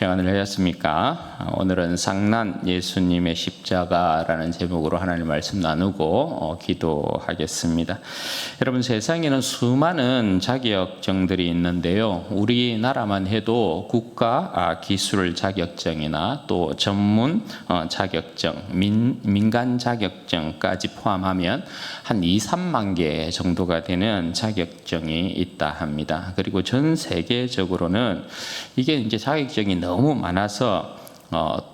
평안을 하셨습니까? 오늘은 상난 예수님의 십자가라는 제목으로 하나님 말씀 나누고 기도하겠습니다. 여러분, 세상에는 수많은 자격증들이 있는데요. 우리나라만 해도 국가 기술 자격증이나 또 전문 자격증, 민간 자격증까지 포함하면 한 2, 3만 개 정도가 되는 자격증이 있다 합니다. 그리고 전 세계적으로는 이게 이제 자격증이 너무 많아서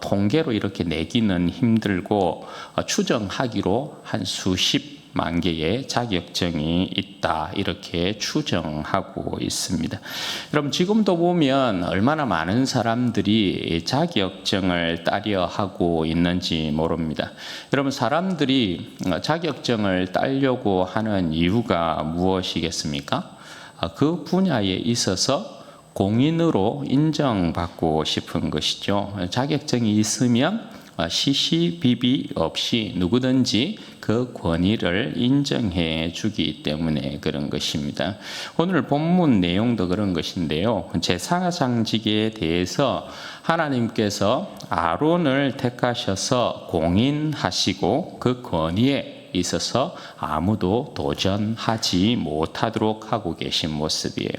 통계로 이렇게 내기는 힘들고 추정하기로 한 수십만 개의 자격증이 있다, 이렇게 추정하고 있습니다. 여러분, 지금도 보면 얼마나 많은 사람들이 자격증을 따려 하고 있는지 모릅니다. 여러분, 사람들이 자격증을 따려고 하는 이유가 무엇이겠습니까? 그 분야에 있어서 공인으로 인정받고 싶은 것이죠. 자격증이 있으면 시시비비 없이 누구든지 그 권위를 인정해 주기 때문에 그런 것입니다. 오늘 본문 내용도 그런 것인데요. 제사장직에 대해서 하나님께서 아론을 택하셔서 공인하시고 그 권위에 있어서 아무도 도전하지 못하도록 하고 계신 모습이에요.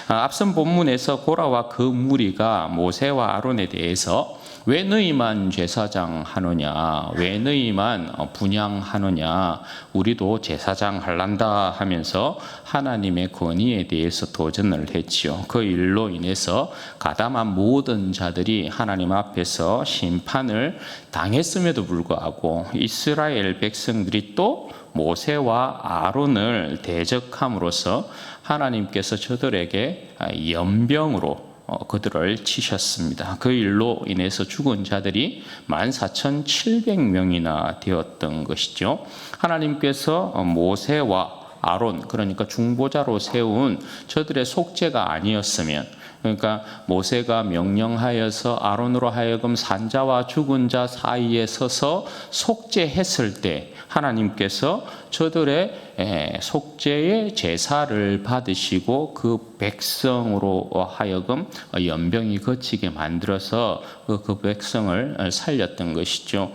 앞선 본문에서 고라와 그 무리가 모세와 아론에 대해서 왜 너희만 제사장 하느냐, 왜 너희만 분향하느냐, 우리도 제사장 할란다 하면서 하나님의 권위에 대해서 도전을 했지요. 그 일로 인해서 가담한 모든 자들이 하나님 앞에서 심판을 당했음에도 불구하고 이스라엘 백성들이 또 모세와 아론을 대적함으로써 하나님께서 저들에게 연병으로 그들을 치셨습니다. 그 일로 인해서 죽은 자들이 14,700명이나 되었던 것이죠. 하나님께서 모세와 아론, 그러니까 중보자로 세운 저들의 속죄가 아니었으면, 그러니까 모세가 명령하여서 아론으로 하여금 산자와 죽은 자 사이에 서서 속죄했을 때 하나님께서 저들의 속죄의 제사를 받으시고 그 백성으로 하여금 연병이 거치게 만들어서 그 백성을 살렸던 것이죠.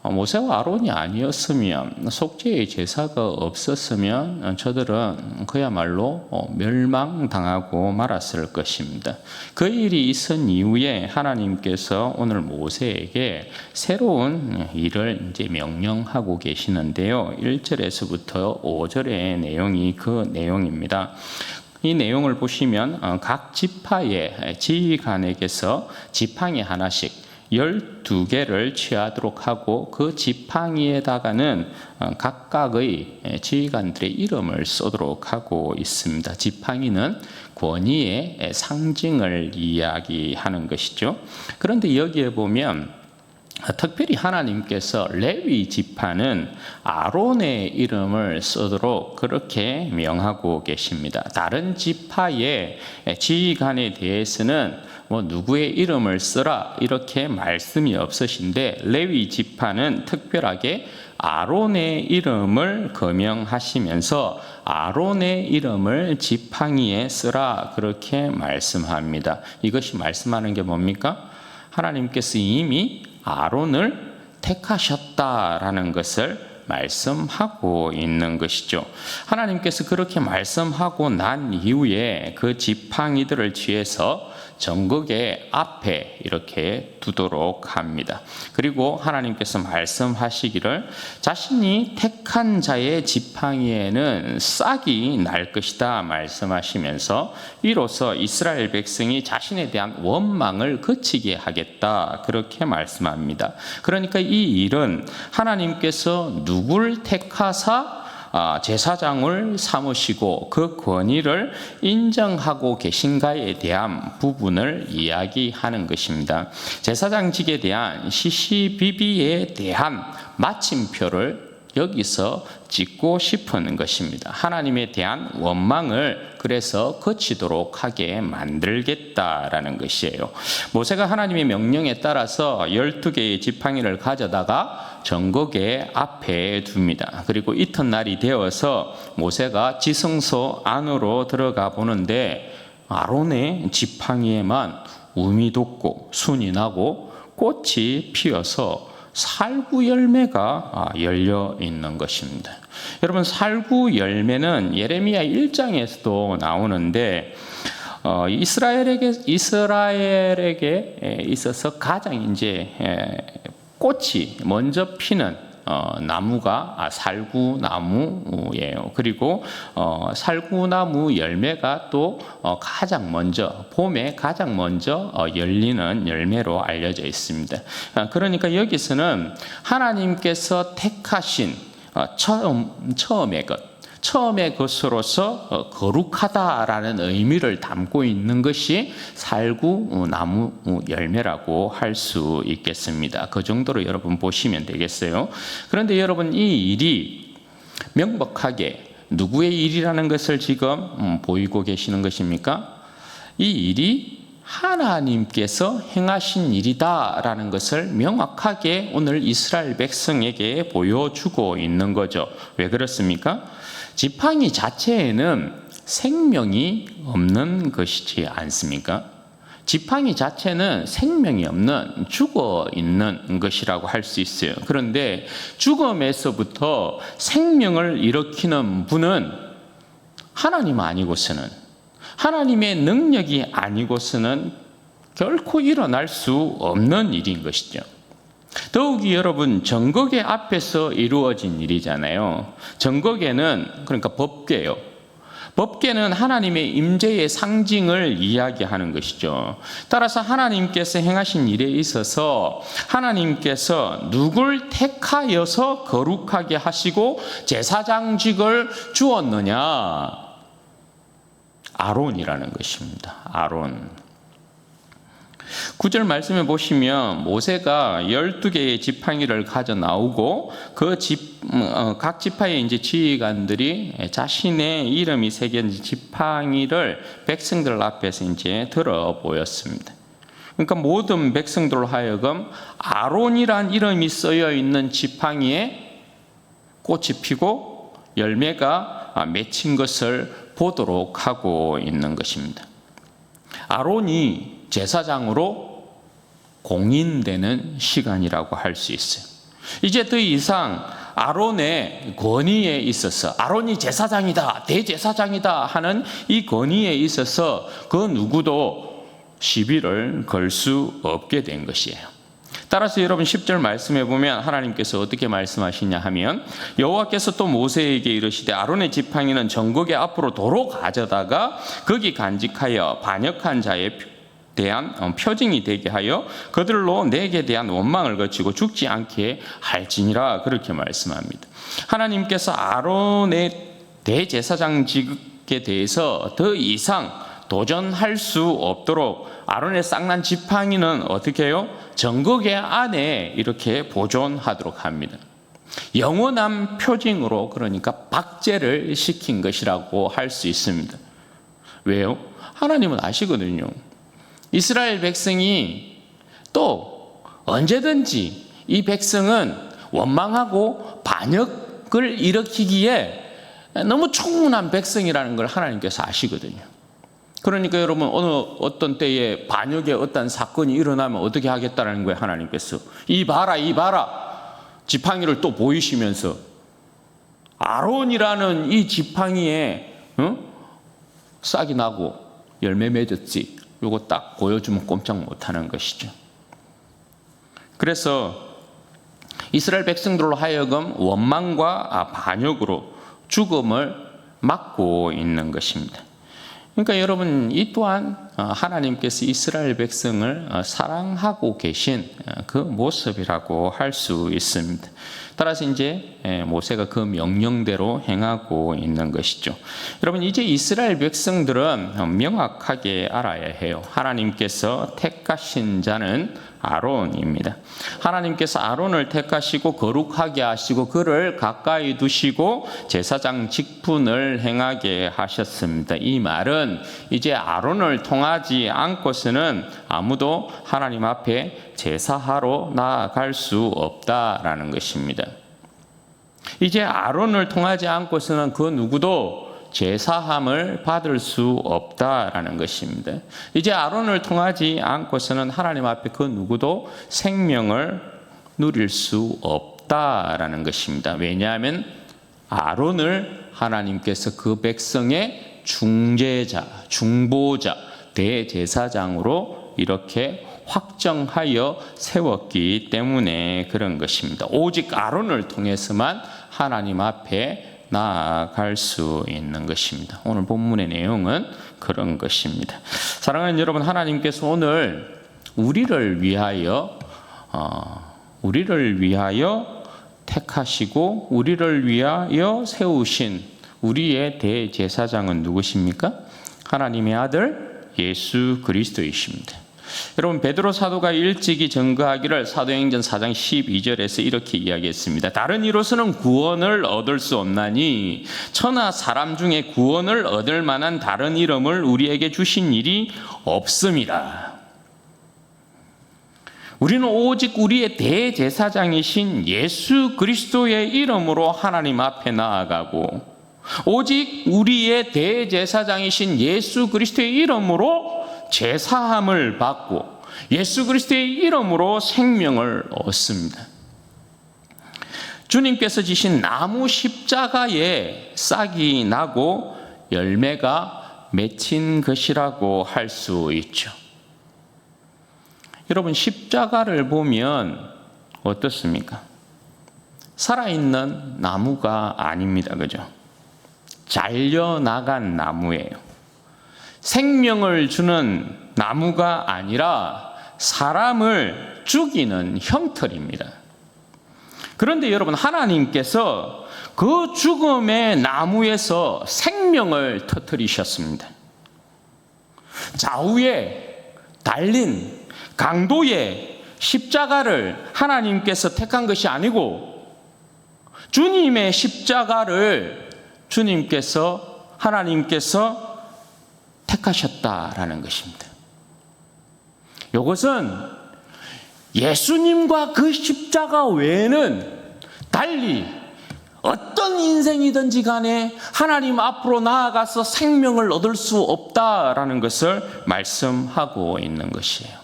모세와 아론이 아니었으면, 속죄의 제사가 없었으면 저들은 그야말로 멸망당하고 말았을 것입니다. 그 일이 있은 이후에 하나님께서 오늘 모세에게 새로운 일을 이제 명령하고 계시는데요. 1절에서부터 5절의 내용이 그 내용입니다. 이 내용을 보시면 각 지파의 지휘관에게서 지팡이 하나씩 12개를 취하도록 하고 그 지팡이에다가는 각각의 지휘관들의 이름을 쓰도록 하고 있습니다. 지팡이는 권위의 상징을 이야기하는 것이죠. 그런데 여기에 보면 특별히 하나님께서 레위 지파는 아론의 이름을 쓰도록 그렇게 명하고 계십니다. 다른 지파의 지휘관에 대해서는 누구의 이름을 쓰라 이렇게 말씀이 없으신데, 레위 지파는 특별하게 아론의 이름을 거명하시면서 아론의 이름을 지팡이에 쓰라 그렇게 말씀합니다. 이것이 말씀하는 게 뭡니까? 하나님께서 이미 아론을 택하셨다라는 것을 말씀하고 있는 것이죠. 하나님께서 그렇게 말씀하고 난 이후에 그 지팡이들을 취해서 전극의 앞에 이렇게 두도록 합니다. 그리고 하나님께서 말씀하시기를 자신이 택한 자의 지팡이에는 싹이 날 것이다 말씀하시면서 이로써 이스라엘 백성이 자신에 대한 원망을 그치게 하겠다 그렇게 말씀합니다. 그러니까 이 일은 하나님께서 누굴 택하사 제사장을 삼으시고 그 권위를 인정하고 계신가에 대한 부분을 이야기하는 것입니다. 제사장직에 대한 시시비비에 대한 마침표를 여기서 짓고 싶은 것입니다. 하나님에 대한 원망을 그래서 거치도록 하게 만들겠다라는 것이에요. 모세가 하나님의 명령에 따라서 12개의 지팡이를 가져다가 전곡의 앞에 둡니다. 그리고 이튿날이 되어서 모세가 지성소 안으로 들어가 보는데 아론의 지팡이에만 움이 돋고 순이 나고 꽃이 피어서 살구 열매가 열려 있는 것입니다. 여러분, 살구 열매는 예레미야 1장에서도 나오는데 이스라엘에게 있어서 가장 이제 꽃이 먼저 피는 나무가 살구나무예요. 그리고 살구나무 열매가 또 가장 먼저 봄에 가장 먼저 열리는 열매로 알려져 있습니다. 그러니까 여기서는 하나님께서 택하신 처음의 것으로서 거룩하다라는 의미를 담고 있는 것이 살구나무 열매라고 할 수 있겠습니다. 그 정도로 여러분 보시면 되겠어요. 그런데 여러분, 이 일이 명백하게 누구의 일이라는 것을 지금 보이고 계시는 것입니까? 이 일이 하나님께서 행하신 일이다라는 것을 명확하게 오늘 이스라엘 백성에게 보여주고 있는 거죠. 왜 그렇습니까? 지팡이 자체에는 생명이 없는 것이지 않습니까? 지팡이 자체는 생명이 없는 죽어 있는 것이라고 할 수 있어요. 그런데 죽음에서부터 생명을 일으키는 분은 하나님 아니고서는, 하나님의 능력이 아니고서는 결코 일어날 수 없는 일인 것이죠. 더욱이 여러분, 정거계 앞에서 이루어진 일이잖아요. 정거계는 그러니까 법궤예요. 법궤는 하나님의 임재의 상징을 이야기하는 것이죠. 따라서 하나님께서 행하신 일에 있어서 하나님께서 누굴 택하여서 거룩하게 하시고 제사장직을 주었느냐? 아론이라는 것입니다. 아론. 9절 말씀에 보시면 모세가 12개의 지팡이를 가져 나오고 각 지파의 이제 지휘관들이 자신의 이름이 새긴 지팡이를 백성들 앞에서 이제 들어 보였습니다. 그러니까 모든 백성들로 하여금 아론이란 이름이 쓰여 있는 지팡이에 꽃이 피고 열매가 맺힌 것을 보도록 하고 있는 것입니다. 아론이 제사장으로 공인되는 시간이라고 할 수 있어요. 이제 더 이상 아론의 권위에 있어서 아론이 제사장이다, 대제사장이다 하는 이 권위에 있어서 그 누구도 시비를 걸 수 없게 된 것이에요. 따라서 여러분 10절 말씀해 보면 하나님께서 어떻게 말씀하시냐 하면 여호와께서 또 모세에게 이르시되 아론의 지팡이는 정거계 앞으로 도로 가져다가 거기 간직하여 반역한 자의 대한 표징이 되게 하여 그들로 내게 대한 원망을 거치고 죽지 않게 할지니라, 그렇게 말씀합니다. 하나님께서 아론의 대제사장직에 대해서 더 이상 도전할 수 없도록 아론의 쌍난 지팡이는 어떻게 해요? 정거계 안에 이렇게 보존하도록 합니다. 영원한 표징으로, 그러니까 박제를 시킨 것이라고 할 수 있습니다. 왜요? 하나님은 아시거든요. 이스라엘 백성이 또 언제든지 이 백성은 원망하고 반역을 일으키기에 너무 충분한 백성이라는 걸 하나님께서 아시거든요. 그러니까 여러분, 어떤 때에 반역의 어떤 사건이 일어나면 어떻게 하겠다는 거예요, 하나님께서. 이 봐라, 지팡이를 또 보이시면서 아론이라는 이 지팡이에 싹이 나고 열매 맺었지. 요거 딱 보여주면 꼼짝 못하는 것이죠. 그래서 이스라엘 백성들로 하여금 원망과 반역으로 죽음을 맞고 있는 것입니다. 그러니까 여러분, 이 또한 하나님께서 이스라엘 백성을 사랑하고 계신 그 모습이라고 할 수 있습니다. 따라서 이제 모세가 그 명령대로 행하고 있는 것이죠. 여러분, 이제 이스라엘 백성들은 명확하게 알아야 해요. 하나님께서 택하신 자는 아론입니다. 하나님께서 아론을 택하시고 거룩하게 하시고 그를 가까이 두시고 제사장 직분을 행하게 하셨습니다. 이 말은 이제 아론을 통하지 않고서는 아무도 하나님 앞에 제사하러 나아갈 수 없다라는 것입니다. 이제 아론을 통하지 않고서는 그 누구도 제사함을 받을 수 없다라는 것입니다. 이제 아론을 통하지 않고서는 하나님 앞에 그 누구도 생명을 누릴 수 없다라는 것입니다. 왜냐하면 아론을 하나님께서 그 백성의 중재자, 중보자, 대제사장으로 이렇게 확정하여 세웠기 때문에 그런 것입니다. 오직 아론을 통해서만 하나님 앞에 나아갈 수 있는 것입니다. 오늘 본문의 내용은 그런 것입니다. 사랑하는 여러분, 하나님께서 오늘 우리를 위하여 택하시고 우리를 위하여 세우신 우리의 대제사장은 누구십니까? 하나님의 아들 예수 그리스도이십니다. 여러분, 베드로 사도가 일찍이 증거하기를 사도행전 4장 12절에서 이렇게 이야기했습니다. 다른 이로서는 구원을 얻을 수 없나니 천하 사람 중에 구원을 얻을 만한 다른 이름을 우리에게 주신 일이 없음이라. 우리는 오직 우리의 대제사장이신 예수 그리스도의 이름으로 하나님 앞에 나아가고 오직 우리의 대제사장이신 예수 그리스도의 이름으로 제사함을 받고 예수 그리스도의 이름으로 생명을 얻습니다. 주님께서 지신 나무 십자가에 싹이 나고 열매가 맺힌 것이라고 할 수 있죠. 여러분, 십자가를 보면 어떻습니까? 살아있는 나무가 아닙니다. 그죠? 잘려나간 나무예요. 생명을 주는 나무가 아니라 사람을 죽이는 흉터입니다. 그런데 여러분, 하나님께서 그 죽음의 나무에서 생명을 터뜨리셨습니다. 좌우에 달린 강도의 십자가를 하나님께서 택한 것이 아니고 주님의 십자가를 하나님께서 택하셨다라는 것입니다. 이것은 예수님과 그 십자가 외에는 달리 어떤 인생이든지 간에 하나님 앞으로 나아가서 생명을 얻을 수 없다라는 것을 말씀하고 있는 것이에요.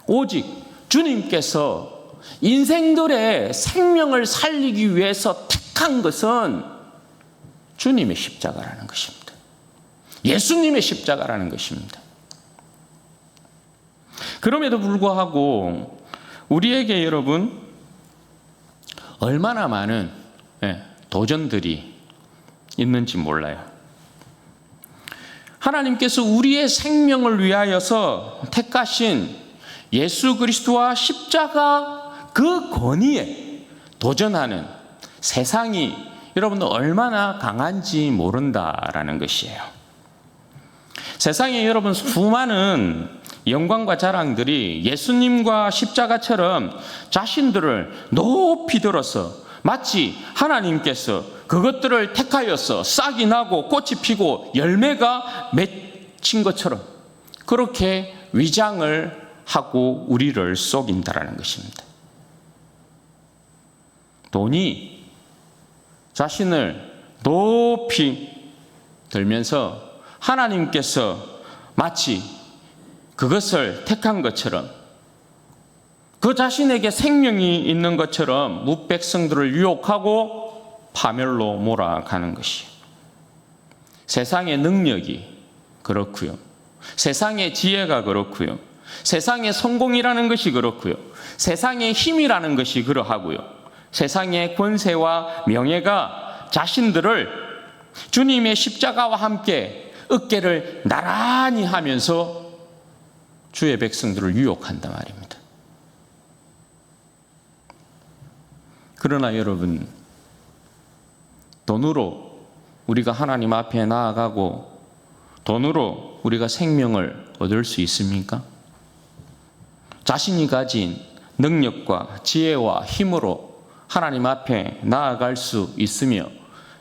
오직 주님께서 인생들의 생명을 살리기 위해서 택한 것은 주님의 십자가라는 것입니다. 예수님의 십자가라는 것입니다. 그럼에도 불구하고 우리에게 여러분 얼마나 많은 도전들이 있는지 몰라요. 하나님께서 우리의 생명을 위하여서 택하신 예수 그리스도와 십자가 그 권위에 도전하는 세상이 여러분들 얼마나 강한지 모른다라는 것이에요. 세상에 여러분 수많은 영광과 자랑들이 예수님과 십자가처럼 자신들을 높이 들어서 마치 하나님께서 그것들을 택하여서 싹이 나고 꽃이 피고 열매가 맺힌 것처럼 그렇게 위장을 하고 우리를 속인다라는 것입니다. 돈이 자신을 높이 들면서 하나님께서 마치 그것을 택한 것처럼 그 자신에게 생명이 있는 것처럼 뭇백성들을 유혹하고 파멸로 몰아가는 것이에요. 세상의 능력이 그렇고요. 세상의 지혜가 그렇고요. 세상의 성공이라는 것이 그렇고요. 세상의 힘이라는 것이 그러하고요. 세상의 권세와 명예가 자신들을 주님의 십자가와 함께 어깨를 나란히 하면서 주의 백성들을 유혹한단 말입니다. 그러나 여러분, 돈으로 우리가 하나님 앞에 나아가고 돈으로 우리가 생명을 얻을 수 있습니까? 자신이 가진 능력과 지혜와 힘으로 하나님 앞에 나아갈 수 있으며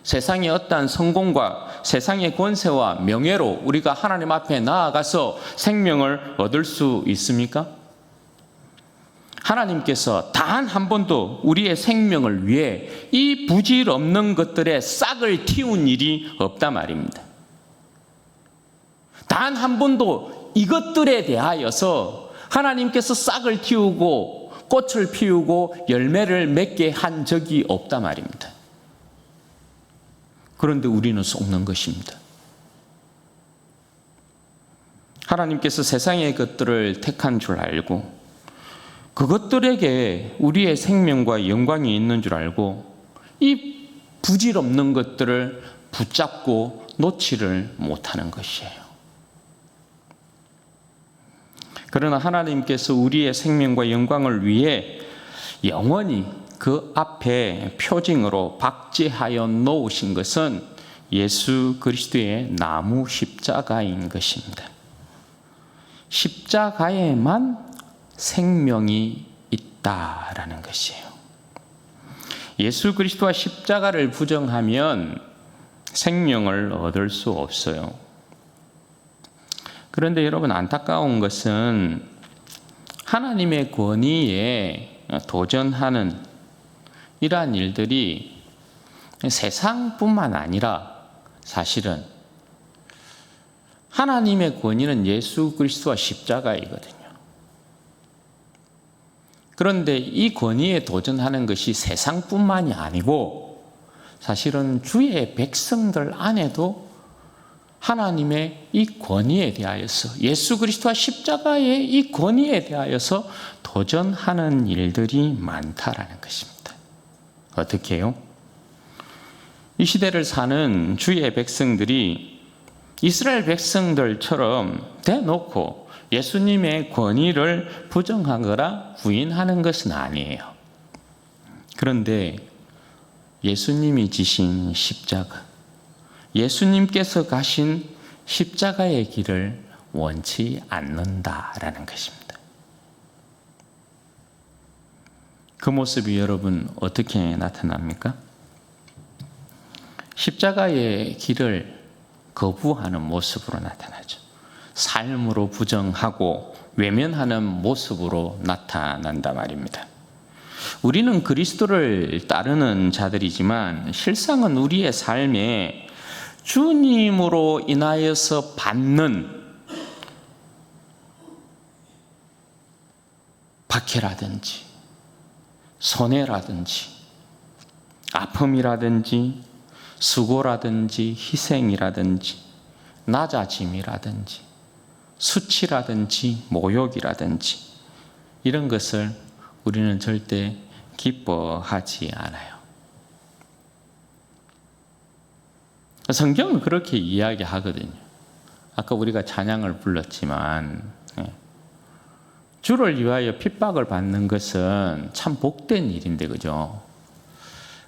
세상의 어떠한 성공과 세상의 권세와 명예로 우리가 하나님 앞에 나아가서 생명을 얻을 수 있습니까? 하나님께서 단 한 번도 우리의 생명을 위해 이 부질없는 것들에 싹을 틔운 일이 없단 말입니다. 단 한 번도 이것들에 대하여서 하나님께서 싹을 틔우고 꽃을 피우고 열매를 맺게 한 적이 없단 말입니다. 그런데 우리는 속는 것입니다. 하나님께서 세상의 것들을 택한 줄 알고 그것들에게 우리의 생명과 영광이 있는 줄 알고 이 부질없는 것들을 붙잡고 놓지를 못하는 것이에요. 그러나 하나님께서 우리의 생명과 영광을 위해 영원히 그 앞에 표징으로 박제하여 놓으신 것은 예수 그리스도의 나무 십자가인 것입니다. 십자가에만 생명이 있다라는 것이에요. 예수 그리스도와 십자가를 부정하면 생명을 얻을 수 없어요. 그런데 여러분, 안타까운 것은 하나님의 권위에 도전하는 이러한 일들이 세상뿐만 아니라 사실은 하나님의 권위는 예수 그리스도와 십자가이거든요. 그런데 이 권위에 도전하는 것이 세상뿐만이 아니고 사실은 주의 백성들 안에도 하나님의 이 권위에 대하여서, 예수 그리스도와 십자가의 이 권위에 대하여서 도전하는 일들이 많다라는 것입니다. 어떻게 해요? 이 시대를 사는 주의 백성들이 이스라엘 백성들처럼 대놓고 예수님의 권위를 부정하거나 부인하는 것은 아니에요. 그런데 예수님이 지신 십자가, 예수님께서 가신 십자가의 길을 원치 않는다라는 것입니다. 그 모습이 여러분 어떻게 나타납니까? 십자가의 길을 거부하는 모습으로 나타나죠. 삶으로 부정하고 외면하는 모습으로 나타난다 말입니다. 우리는 그리스도를 따르는 자들이지만 실상은 우리의 삶에 주님으로 인하여서 받는 박해라든지 손해라든지 아픔이라든지 수고라든지 희생이라든지 낮아짐이라든지 수치라든지 모욕이라든지 이런 것을 우리는 절대 기뻐하지 않아요. 성경은 그렇게 이야기하거든요. 아까 우리가 찬양을 불렀지만 주를 위하여 핍박을 받는 것은 참 복된 일인데, 그죠?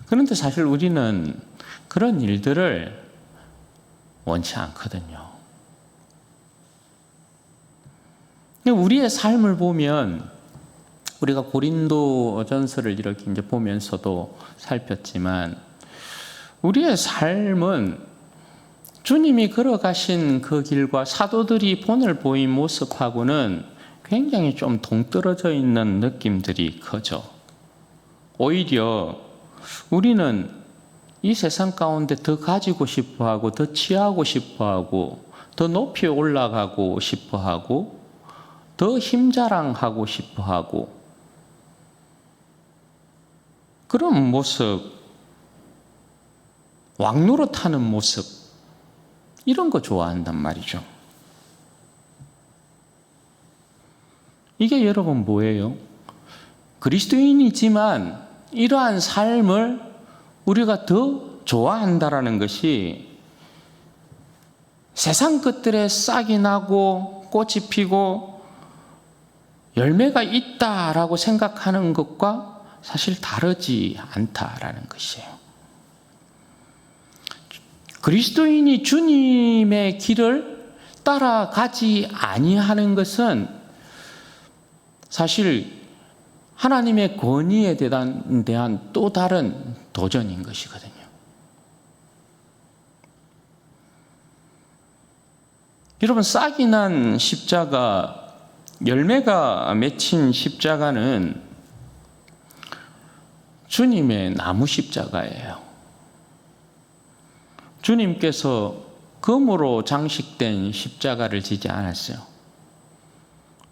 그런데 사실 우리는 그런 일들을 원치 않거든요. 우리의 삶을 보면 우리가 고린도전서를 이렇게 이제 보면서도 살폈지만 우리의 삶은 주님이 걸어가신 그 길과 사도들이 본을 보인 모습하고는 굉장히 좀 동떨어져 있는 느낌들이 크죠. 오히려 우리는 이 세상 가운데 더 가지고 싶어하고 더 취하고 싶어하고 더 높이 올라가고 싶어하고 더 힘자랑하고 싶어하고 그런 모습, 왕노릇하는 모습 이런 거 좋아한단 말이죠. 이게 여러분 뭐예요? 그리스도인이지만 이러한 삶을 우리가 더 좋아한다라는 것이 세상 것들에 싹이 나고 꽃이 피고 열매가 있다라고 생각하는 것과 사실 다르지 않다라는 것이에요. 그리스도인이 주님의 길을 따라가지 아니하는 것은 사실 하나님의 권위에 대한 또 다른 도전인 것이거든요. 여러분, 싹이 난 십자가, 열매가 맺힌 십자가는 주님의 나무 십자가예요. 주님께서 금으로 장식된 십자가를 지지 않았어요.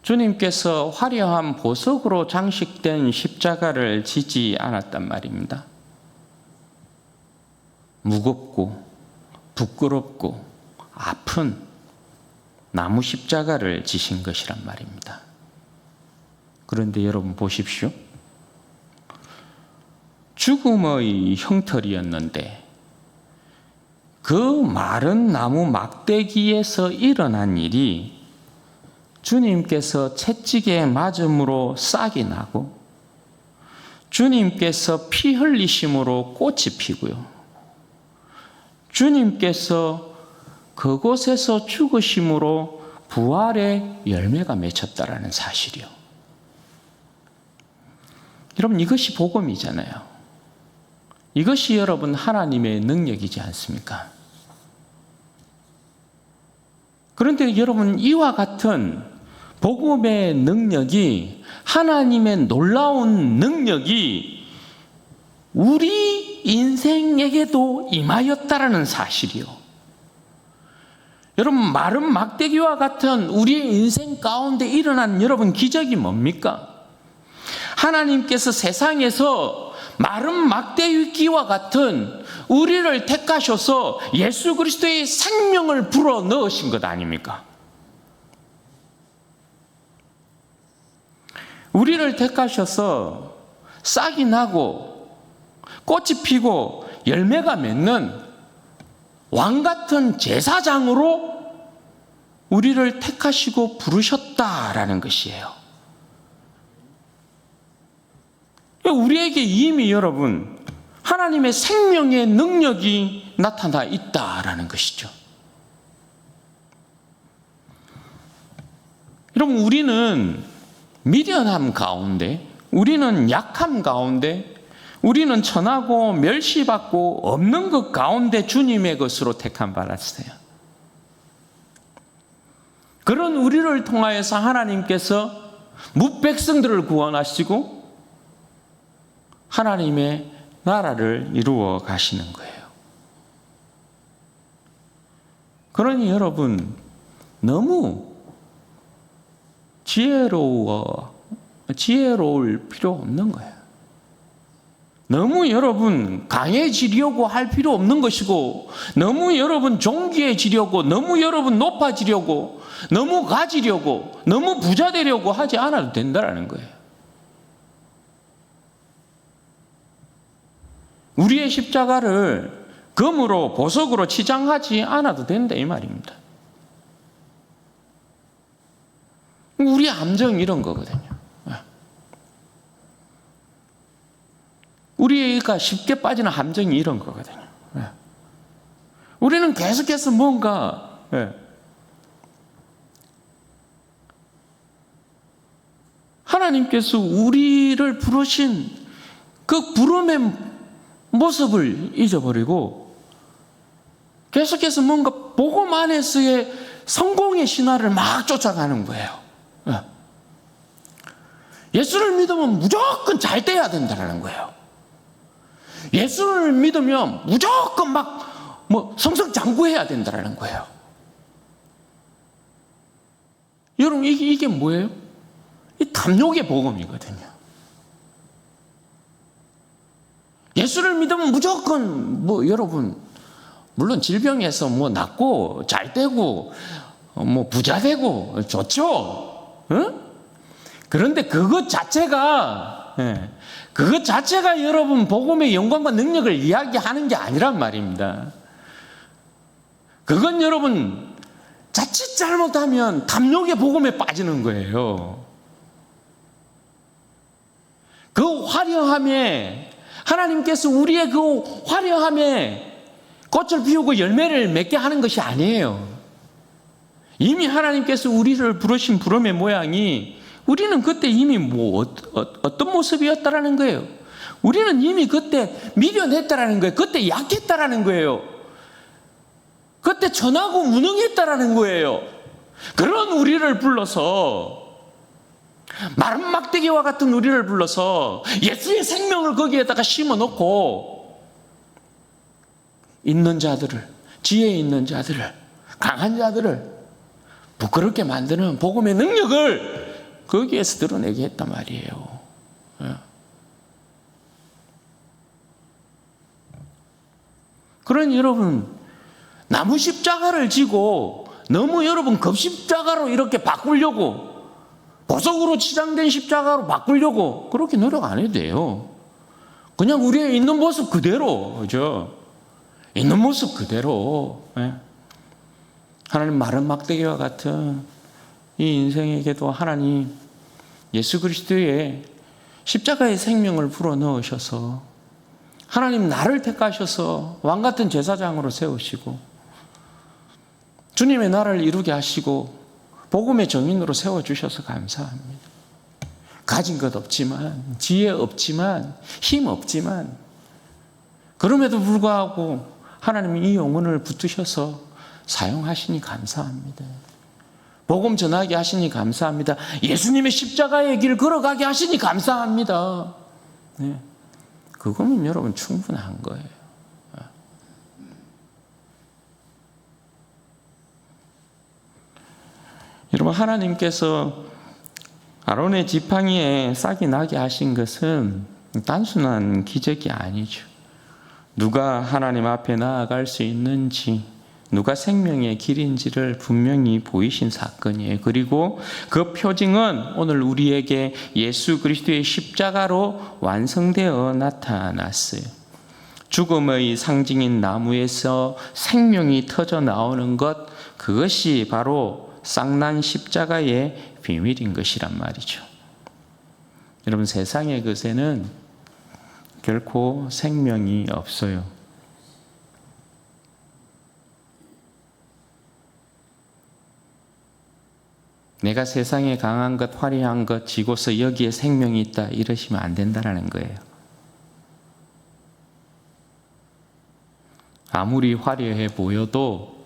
주님께서 화려한 보석으로 장식된 십자가를 지지 않았단 말입니다. 무겁고 부끄럽고 아픈 나무 십자가를 지신 것이란 말입니다. 그런데 여러분 보십시오. 죽음의 형틀이었는데 그 마른 나무 막대기에서 일어난 일이 주님께서 채찍에 맞음으로 싹이 나고 주님께서 피 흘리심으로 꽃이 피고요. 주님께서 그곳에서 죽으심으로 부활의 열매가 맺혔다라는 사실이요. 여러분 이것이 복음이잖아요. 이것이 여러분 하나님의 능력이지 않습니까? 그런데 여러분 이와 같은 복음의 능력이, 하나님의 놀라운 능력이 우리 인생에게도 임하였다라는 사실이요. 여러분 마른 막대기와 같은 우리의 인생 가운데 일어난 여러분 기적이 뭡니까? 하나님께서 세상에서 마른 막대기와 같은 우리를 택하셔서 예수 그리스도의 생명을 불어 넣으신 것 아닙니까? 우리를 택하셔서 싹이 나고 꽃이 피고 열매가 맺는 왕 같은 제사장으로 우리를 택하시고 부르셨다라는 것이에요. 우리에게 이미 여러분 하나님의 생명의 능력이 나타나 있다라는 것이죠. 여러분 우리는 미련함 가운데, 우리는 약함 가운데, 우리는 천하고 멸시받고 없는 것 가운데 주님의 것으로 택함 받았어요. 그런 우리를 통하여서 하나님께서 무백성들을 구원하시고 하나님의 나라를 이루어 가시는 거예요. 그러니 여러분 너무 지혜로울 필요 없는 거예요. 너무 여러분 강해지려고 할 필요 없는 것이고, 너무 여러분 존귀해지려고, 너무 여러분 높아지려고, 너무 가지려고, 너무 부자 되려고 하지 않아도 된다는 거예요. 우리의 십자가를 금으로 보석으로 치장하지 않아도 된다 이 말입니다. 우리 함정이 이런 거거든요. 우리가 쉽게 빠지는 함정이 이런 거거든요. 우리는 계속해서 뭔가 하나님께서 우리를 부르신 그 부름의 모습을 잊어버리고 계속해서 뭔가 복음 안에서의 성공의 신화를 막 쫓아가는 거예요. 예수를 믿으면 무조건 잘 돼야 된다는 거예요. 예수를 믿으면 무조건 성성장구해야 된다는 거예요. 여러분 이게 뭐예요? 이 탐욕의 복음이거든요. 예수를 믿으면 무조건 여러분 물론 질병에서 낫고 잘 되고 부자 되고 좋죠. 응? 그런데 그것 자체가 여러분 복음의 영광과 능력을 이야기하는 게 아니란 말입니다. 그건 여러분 자칫 잘못하면 탐욕의 복음에 빠지는 거예요. 그 화려함에 하나님께서 우리의 그 화려함에 꽃을 피우고 열매를 맺게 하는 것이 아니에요. 이미 하나님께서 우리를 부르신 부름의 모양이 우리는 그때 이미 어떤 모습이었다라는 거예요. 우리는 이미 그때 미련했다라는 거예요. 그때 약했다라는 거예요. 그때 천하고 무능했다라는 거예요. 그런 우리를 불러서 마른 막대기와 같은 우리를 불러서 예수의 생명을 거기에다가 심어놓고 있는 자들을, 지혜 있는 자들을, 강한 자들을 부끄럽게 만드는 복음의 능력을 거기에서 드러내게 했단 말이에요. 그러니 여러분, 나무 십자가를 지고 너무 여러분 급십자가로 이렇게 바꾸려고, 보석으로 치장된 십자가로 바꾸려고 그렇게 노력 안 해도 돼요. 그냥 우리의 있는 모습 그대로, 그죠? 있는 모습 그대로. 하나님 마른 막대기와 같은 이 인생에게도 하나님 예수 그리스도의 십자가의 생명을 불어 넣으셔서 하나님 나를 택하셔서 왕 같은 제사장으로 세우시고 주님의 나라를 이루게 하시고 복음의 정인으로 세워주셔서 감사합니다. 가진 것 없지만, 지혜 없지만, 힘 없지만, 그럼에도 불구하고 하나님이 이 영혼을 붙드셔서 사용하시니 감사합니다. 복음 전하게 하시니 감사합니다. 예수님의 십자가의 길 걸어가게 하시니 감사합니다. 네. 그거면 여러분 충분한 거예요. 여러분, 하나님께서 아론의 지팡이에 싹이 나게 하신 것은 단순한 기적이 아니죠. 누가 하나님 앞에 나아갈 수 있는지, 누가 생명의 길인지를 분명히 보이신 사건이에요. 그리고 그 표징은 오늘 우리에게 예수 그리스도의 십자가로 완성되어 나타났어요. 죽음의 상징인 나무에서 생명이 터져 나오는 것, 그것이 바로 쌍난 십자가의 비밀인 것이란 말이죠. 여러분, 세상의 것에는 결코 생명이 없어요. 내가 세상에 강한 것, 화려한 것 지고서 여기에 생명이 있다 이러시면 안 된다는 거예요. 아무리 화려해 보여도,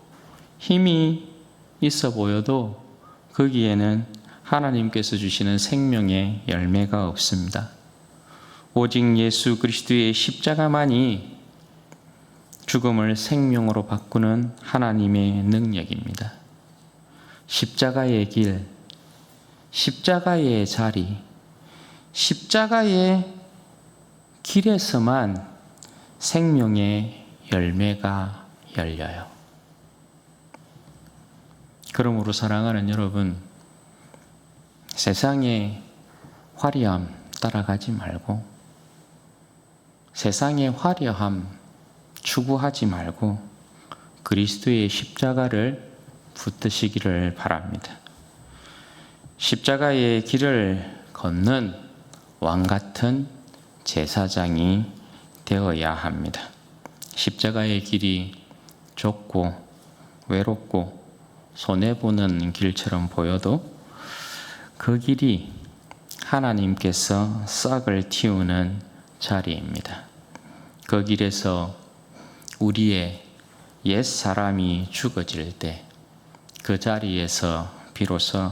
힘이 있어 보여도 거기에는 하나님께서 주시는 생명의 열매가 없습니다. 오직 예수 그리스도의 십자가만이 죽음을 생명으로 바꾸는 하나님의 능력입니다. 십자가의 길, 십자가의 자리, 십자가의 길에서만 생명의 열매가 열려요. 그러므로 사랑하는 여러분, 세상의 화려함 따라가지 말고, 세상의 화려함 추구하지 말고 그리스도의 십자가를 붙드시기를 바랍니다. 십자가의 길을 걷는 왕 같은 제사장이 되어야 합니다. 십자가의 길이 좁고 외롭고 손해보는 길처럼 보여도 그 길이 하나님께서 싹을 틔우는 자리입니다. 그 길에서 우리의 옛 사람이 죽어질 때 그 자리에서 비로소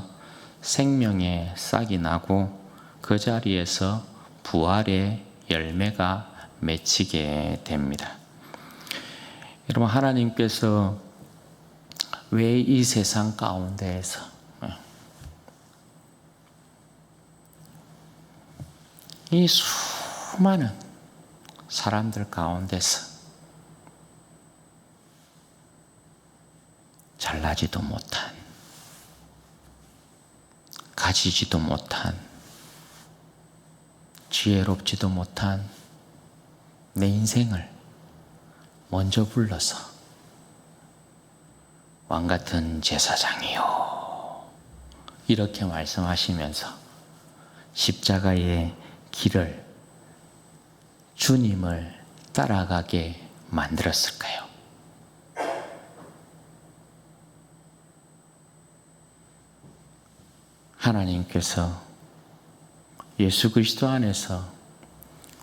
생명의 싹이 나고 그 자리에서 부활의 열매가 맺히게 됩니다. 여러분, 하나님께서 왜 이 세상 가운데에서 이 수많은 사람들 가운데서 잘나지도 못한, 가지지도 못한, 지혜롭지도 못한 내 인생을 먼저 불러서 왕 같은 제사장이요 이렇게 말씀하시면서 십자가의 길을, 주님을 따라가게 만들었을까요? 하나님께서 예수 그리스도 안에서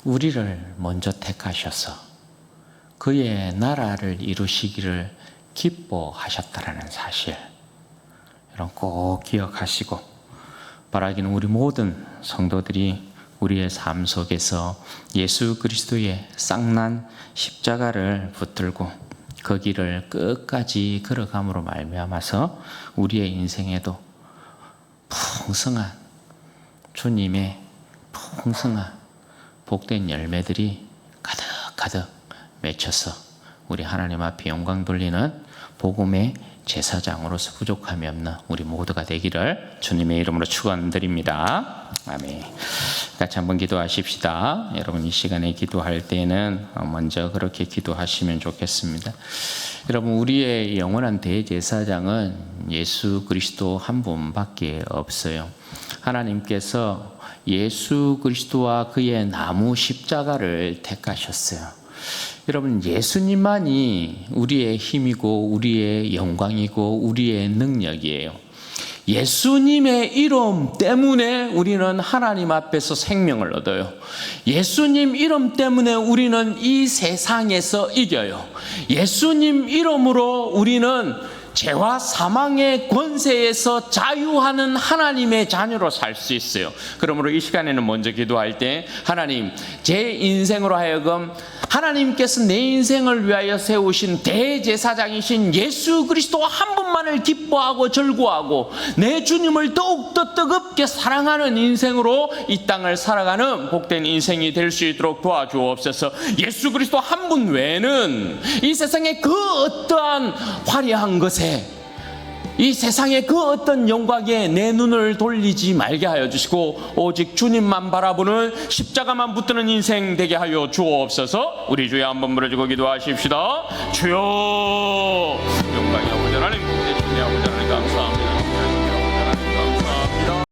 우리를 먼저 택하셔서 그의 나라를 이루시기를 기뻐하셨다라는 사실, 여러분 꼭 기억하시고, 바라기는 우리 모든 성도들이 우리의 삶 속에서 예수 그리스도의 쌍난 십자가를 붙들고 그 길을 끝까지 걸어감으로 말미암아서 우리의 인생에도 풍성한 주님의 풍성한 복된 열매들이 가득가득 맺혀서 우리 하나님 앞에 영광 돌리는 복음의 제사장으로서 부족함이 없는 우리 모두가 되기를 주님의 이름으로 축원드립니다. 아멘. 같이 한번 기도하십시다. 여러분 이 시간에 기도할 때는 먼저 그렇게 기도하시면 좋겠습니다. 여러분 우리의 영원한 대제사장은 예수 그리스도 한 분밖에 없어요. 하나님께서 예수 그리스도와 그의 나무 십자가를 택하셨어요. 여러분 예수님만이 우리의 힘이고 우리의 영광이고 우리의 능력이에요. 예수님의 이름 때문에 우리는 하나님 앞에서 생명을 얻어요. 예수님 이름 때문에 우리는 이 세상에서 이겨요. 예수님 이름으로 우리는 죄와 사망의 권세에서 자유하는 하나님의 자녀로 살 수 있어요. 그러므로 이 시간에는 먼저 기도할 때 하나님, 제 인생으로 하여금 하나님께서 내 인생을 위하여 세우신 대제사장이신 예수 그리스도 한 분만을 기뻐하고 절구하고 내 주님을 더욱더 뜨겁게 사랑하는 인생으로 이 땅을 살아가는 복된 인생이 될 수 있도록 도와주옵소서. 예수 그리스도 한 분 외에는 이 세상의 그 어떠한 화려한 것에 이 세상의 그 어떤 영광에 내 눈을 돌리지 말게 하여 주시고 오직 주님만 바라보는 십자가만 붙드는 인생 되게 하여 주옵소서. 우리 주여 한번 부르짖고 기도하십시다. 주여